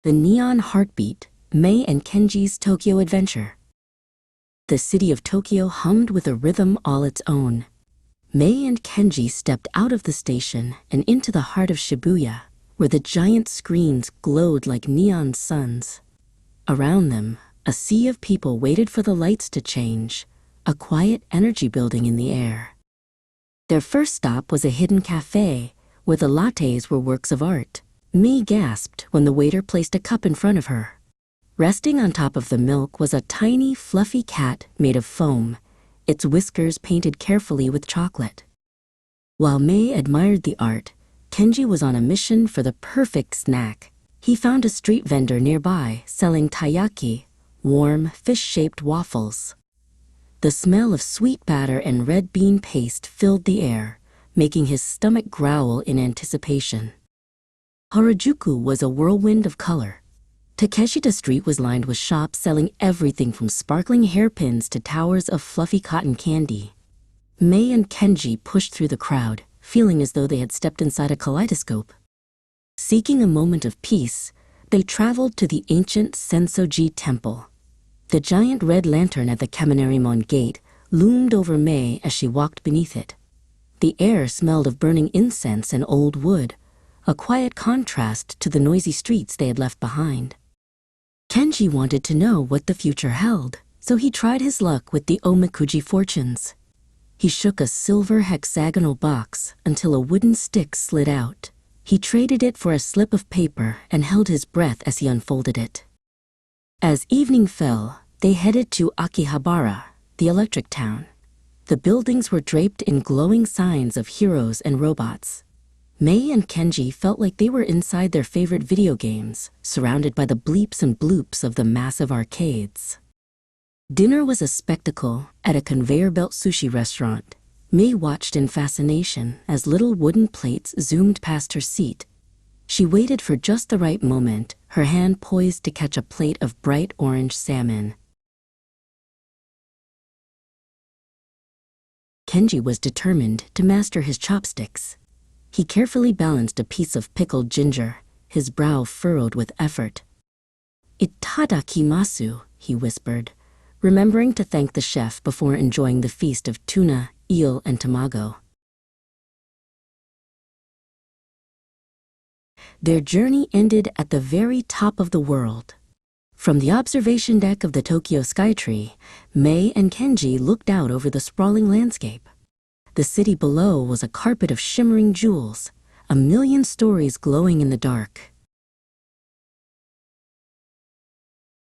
The neon heartbeat, Mei and Kenji's Tokyo adventure. The city of Tokyo hummed with a rhythm all its own. Mei and Kenji stepped out of the station and into the heart of Shibuya, where the giant screens glowed like neon suns. Around them, a sea of people waited for the lights to change, a quiet energy building in the air. Their first stop was a hidden cafe, where the lattes were works of art. Mei gasped when the waiter placed a cup in front of her. Resting on top of the milk was a tiny, fluffy cat made of foam, its whiskers painted carefully with chocolate. While Mei admired the art, Kenji was on a mission for the perfect snack. He found a street vendor nearby selling taiyaki, warm, fish-shaped waffles. The smell of sweet batter and red bean paste filled the air, making his stomach growl in anticipation. Harajuku was a whirlwind of color. Takeshita Street was lined with shops selling everything from sparkling hairpins to towers of fluffy cotton candy. Mei and Kenji pushed through the crowd, feeling as though they had stepped inside a kaleidoscope. Seeking a moment of peace, they traveled to the ancient Sensoji Temple. The giant red lantern at the Kaminarimon gate loomed over Mei as she walked beneath it. The air smelled of burning incense and old wood, a quiet contrast to the noisy streets they had left behind. Kenji wanted to know what the future held, so he tried his luck with the omikuji fortunes. He shook a silver hexagonal box until a wooden stick slid out. He traded it for a slip of paper and held his breath as he unfolded it. As evening fell, they headed to Akihabara, the electric town. The buildings were draped in glowing signs of heroes and robots. Mei and Kenji felt like they were inside their favorite video games, surrounded by the bleeps and bloops of the massive arcades. Dinner was a spectacle at a conveyor belt sushi restaurant. Mei watched in fascination as little wooden plates zoomed past her seat. She waited for just the right moment, her hand poised to catch a plate of bright orange salmon. Kenji was determined to master his chopsticks. He carefully balanced a piece of pickled ginger, his brow furrowed with effort. "Itadakimasu," he whispered, remembering to thank the chef before enjoying the feast of tuna, eel, and tamago. Their journey ended at the very top of the world. From the observation deck of the Tokyo Skytree, Mei and Kenji looked out over the sprawling landscape. The city below was a carpet of shimmering jewels, a million stories glowing in the dark.